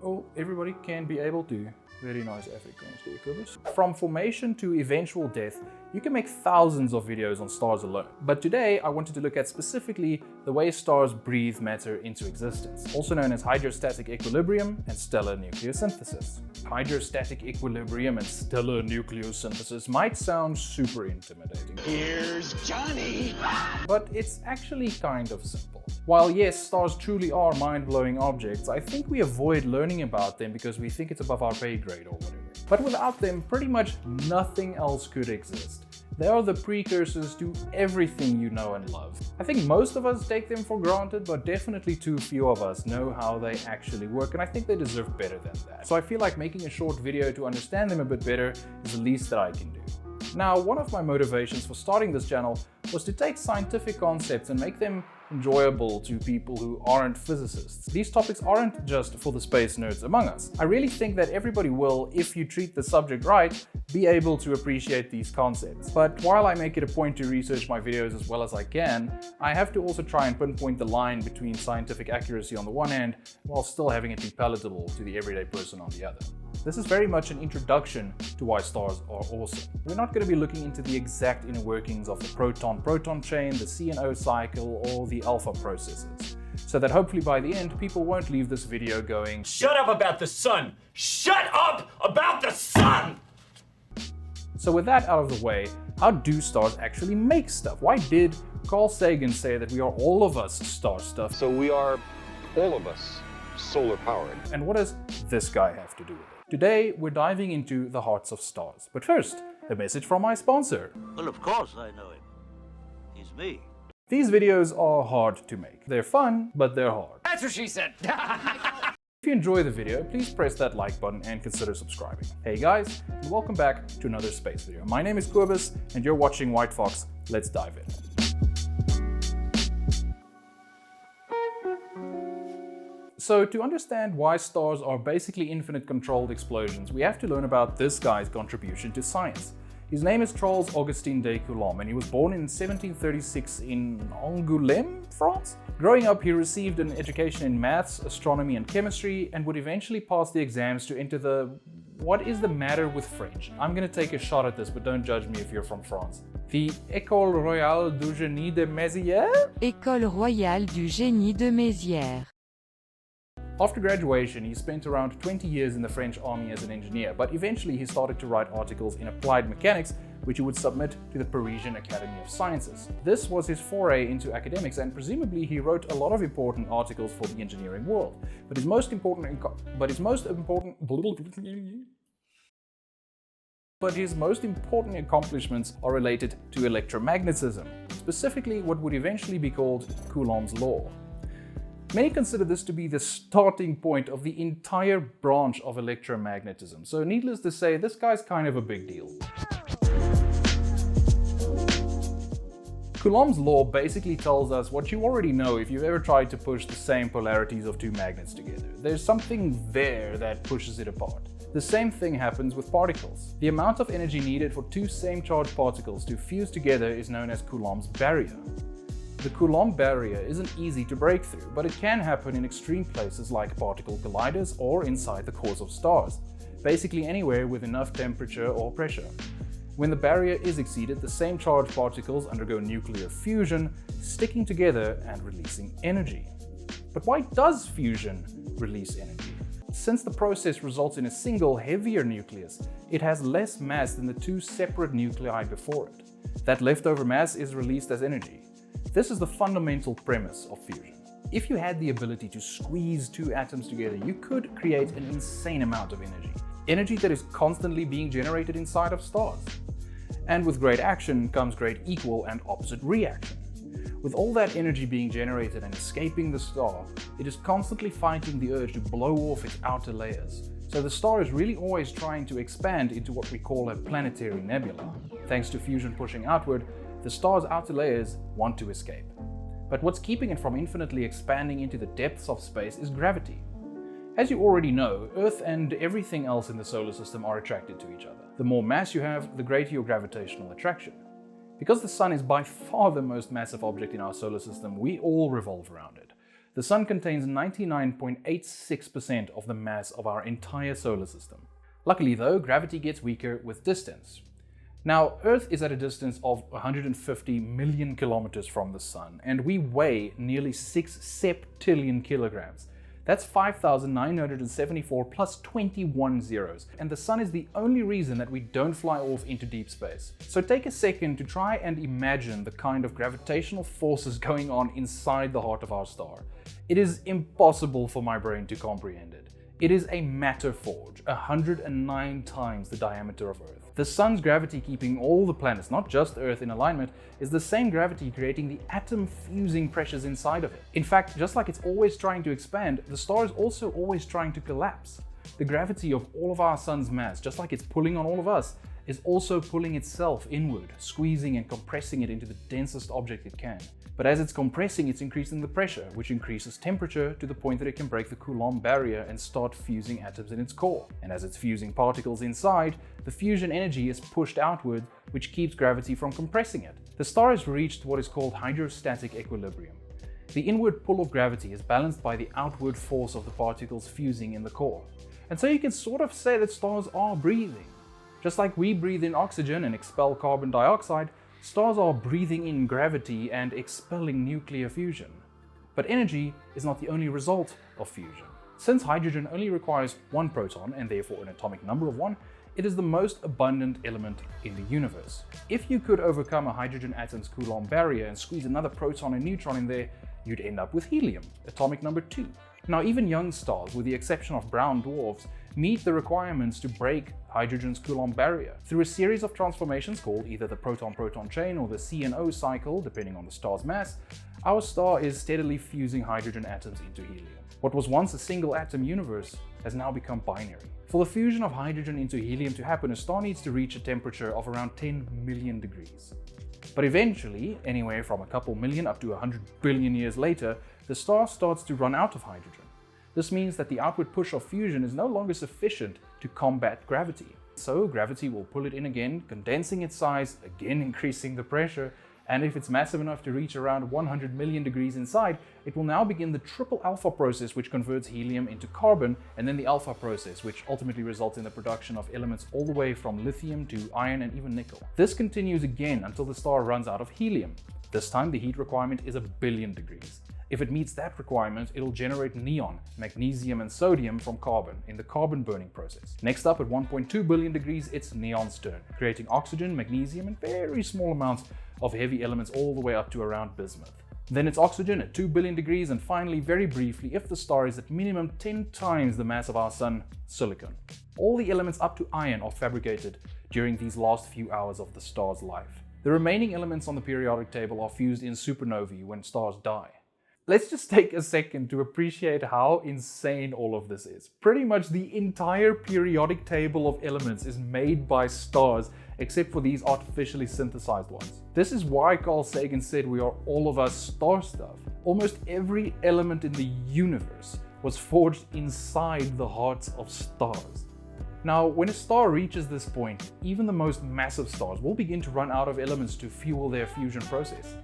Oh, everybody can be able to. Very nice Afrikaans there, Cobus. From formation to eventual death, you can make thousands of videos on stars alone. But today, I wanted to look at specifically the way stars breathe matter into existence, also known as hydrostatic equilibrium and stellar nucleosynthesis. Hydrostatic equilibrium and stellar nucleosynthesis might sound super intimidating. Here's Johnny! But it's actually kind of simple. While yes, stars truly are mind-blowing objects, I think we avoid learning about them because we think it's above our pay grade or whatever. But without them, pretty much nothing else could exist. They are the precursors to everything you know and love. I think most of us take them for granted, but definitely too few of us know how they actually work, and I think they deserve better than that. So I feel like making a short video to understand them a bit better is the least that I can do. Now, one of my motivations for starting this channel was to take scientific concepts and make them enjoyable to people who aren't physicists. These topics aren't just for the space nerds among us. I really think that everybody will, if you treat the subject right, be able to appreciate these concepts. But while I make it a point to research my videos as well as I can, I have to also try and pinpoint the line between scientific accuracy on the one hand, while still having it be palatable to the everyday person on the other. This is very much an introduction to why stars are awesome. We're not going to be looking into the exact inner workings of the proton-proton chain, the CNO cycle, or the alpha processes, so that hopefully by the end, people won't leave this video going, Shut up about the sun! Shut up about the sun! So with that out of the way, how do stars actually make stuff? Why did Carl Sagan say that we are all of us star stuff? So we are, all of us, solar powered. And what does this guy have to do with it? Today, we're diving into the hearts of stars. But first, a message from my sponsor. Well, of course I know him. He's me. These videos are hard to make. They're fun, but they're hard. That's what she said! If you enjoy the video, please press that like button and consider subscribing. Hey guys, and welcome back to another space video. My name is Cobus, and you're watching White Fox. Let's dive in. So to understand why stars are basically infinite controlled explosions, we have to learn about this guy's contribution to science. His name is Charles Augustin de Coulomb, and he was born in 1736 in Angoulême, France. Growing up, he received an education in maths, astronomy and chemistry, and would eventually pass the exams to enter the... What is the matter with French? I'm gonna take a shot at this, but don't judge me if you're from France. The École Royale du Génie de Mézières? École Royale du Génie de Mézières. After graduation, he spent around 20 years in the French army as an engineer, but eventually he started to write articles in applied mechanics, which he would submit to the Parisian Academy of Sciences. This was his foray into academics, and presumably he wrote a lot of important articles for the engineering world. But his most important accomplishments are related to electromagnetism, specifically what would eventually be called Coulomb's law. Many consider this to be the starting point of the entire branch of electromagnetism, so needless to say, this guy's kind of a big deal. Coulomb's law basically tells us what you already know if you've ever tried to push the same polarities of two magnets together. There's something there that pushes it apart. The same thing happens with particles. The amount of energy needed for two same-charged particles to fuse together is known as Coulomb's barrier. The Coulomb barrier isn't easy to break through, but it can happen in extreme places like particle colliders or inside the cores of stars, basically anywhere with enough temperature or pressure. When the barrier is exceeded, the same charged particles undergo nuclear fusion, sticking together and releasing energy. But why does fusion release energy? Since the process results in a single, heavier nucleus, it has less mass than the two separate nuclei before it. That leftover mass is released as energy. This is the fundamental premise of fusion. If you had the ability to squeeze two atoms together, you could create an insane amount of energy. Energy that is constantly being generated inside of stars. And with great action comes great equal and opposite reaction. With all that energy being generated and escaping the star, it is constantly fighting the urge to blow off its outer layers. So the star is really always trying to expand into what we call a planetary nebula. Thanks to fusion pushing outward, the star's outer layers want to escape. But what's keeping it from infinitely expanding into the depths of space is gravity. As you already know, Earth and everything else in the solar system are attracted to each other. The more mass you have, the greater your gravitational attraction. Because the Sun is by far the most massive object in our solar system, we all revolve around it. The Sun contains 99.86% of the mass of our entire solar system. Luckily though, gravity gets weaker with distance. Now, Earth is at a distance of 150 million kilometers from the Sun, and we weigh nearly 6 septillion kilograms. That's 5,974 plus 21 zeros, and the Sun is the only reason that we don't fly off into deep space. So take a second to try and imagine the kind of gravitational forces going on inside the heart of our star. It is impossible for my brain to comprehend it. It is a matter forge, 109 times the diameter of Earth. The Sun's gravity keeping all the planets, not just Earth, in alignment is the same gravity creating the atom-fusing pressures inside of it. In fact, just like it's always trying to expand, the star is also always trying to collapse. The gravity of all of our Sun's mass, just like it's pulling on all of us, is also pulling itself inward, squeezing and compressing it into the densest object it can. But as it's compressing, it's increasing the pressure, which increases temperature to the point that it can break the Coulomb barrier and start fusing atoms in its core. And as it's fusing particles inside, the fusion energy is pushed outward, which keeps gravity from compressing it. The star has reached what is called Hydrostatic Equilibrium. The inward pull of gravity is balanced by the outward force of the particles fusing in the core. And so you can sort of say that stars are breathing. Just like we breathe in oxygen and expel carbon dioxide, stars are breathing in gravity and expelling nuclear fusion. But energy is not the only result of fusion. Since hydrogen only requires one proton, and therefore an atomic number of 1, it is the most abundant element in the universe. If you could overcome a hydrogen atom's Coulomb barrier and squeeze another proton and neutron in there, you'd end up with helium, atomic number 2. Now, even young stars, with the exception of brown dwarfs, meet the requirements to break hydrogen's Coulomb barrier. Through a series of transformations called either the proton-proton chain or the CNO cycle, depending on the star's mass, our star is steadily fusing hydrogen atoms into helium. What was once a single atom universe has now become binary. For the fusion of hydrogen into helium to happen, a star needs to reach a temperature of around 10 million degrees. But eventually, anywhere from a couple million up to 100 billion years later, the star starts to run out of hydrogen. This means that the outward push of fusion is no longer sufficient to combat gravity. So gravity will pull it in again, condensing its size, again increasing the pressure, and if it's massive enough to reach around 100 million degrees inside, it will now begin the triple alpha process, which converts helium into carbon, and then the alpha process, which ultimately results in the production of elements all the way from lithium to iron and even nickel. This continues again until the star runs out of helium. This time the heat requirement is 1 billion degrees. If it meets that requirement, it'll generate neon, magnesium and sodium from carbon in the carbon burning process. Next up, at 1.2 billion degrees, it's neon's turn, creating oxygen, magnesium and very small amounts of heavy elements all the way up to around bismuth. Then it's oxygen at 2 billion degrees, and finally, very briefly, if the star is at minimum 10 times the mass of our Sun, silicon. All the elements up to iron are fabricated during these last few hours of the star's life. The remaining elements on the periodic table are fused in supernovae when stars die. Let's just take a second to appreciate how insane all of this is. Pretty much the entire periodic table of elements is made by stars, except for these artificially synthesized ones. This is why Carl Sagan said we are all of us star stuff. Almost every element in the universe was forged inside the hearts of stars. Now, when a star reaches this point, even the most massive stars will begin to run out of elements to fuel their fusion process.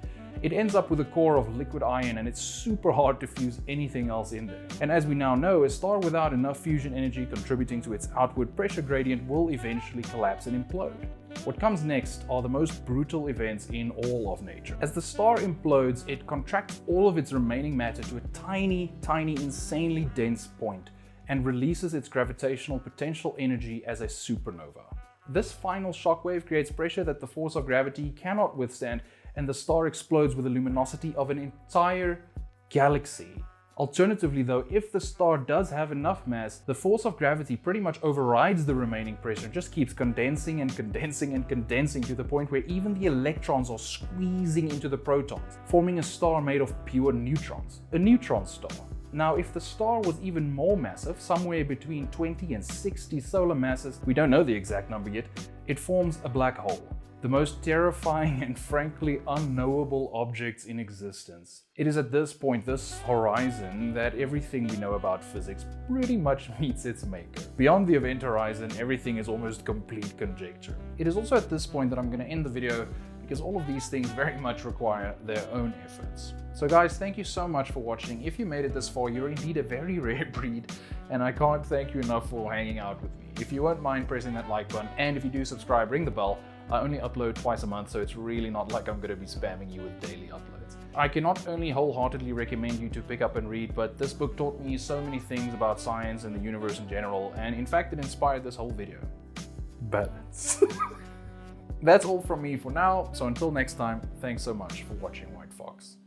It ends up with a core of liquid iron, and it's super hard to fuse anything else in there. And as we now know, a star without enough fusion energy contributing to its outward pressure gradient will eventually collapse and implode. What comes next are the most brutal events in all of nature. As the star implodes, it contracts all of its remaining matter to a tiny, insanely dense point and releases its gravitational potential energy as a supernova. This final shockwave creates pressure that the force of gravity cannot withstand, and the star explodes with the luminosity of an entire galaxy. Alternatively though, if the star does have enough mass, the force of gravity pretty much overrides the remaining pressure and just keeps condensing and condensing and condensing to the point where even the electrons are squeezing into the protons, forming a star made of pure neutrons, a neutron star. Now, if the star was even more massive, somewhere between 20 and 60 solar masses, we don't know the exact number yet, it forms a black hole. The most terrifying and frankly unknowable objects in existence. It is at this point, this horizon, that everything we know about physics pretty much meets its maker. Beyond the event horizon, everything is almost complete conjecture. It is also at this point that I'm going to end the video because all of these things very much require their own efforts. So guys, thank you so much for watching. If you made it this far, you're indeed a very rare breed, and I can't thank you enough for hanging out with me. If you won't mind pressing that like button, and if you do subscribe, ring the bell. I only upload twice a month, so it's really not like I'm going to be spamming you with daily uploads. I can not only wholeheartedly recommend you to pick up and read, but this book taught me so many things about science and the universe in general, and in fact it inspired this whole video. Balance. That's all from me for now, so until next time, thanks so much for watching White Fox.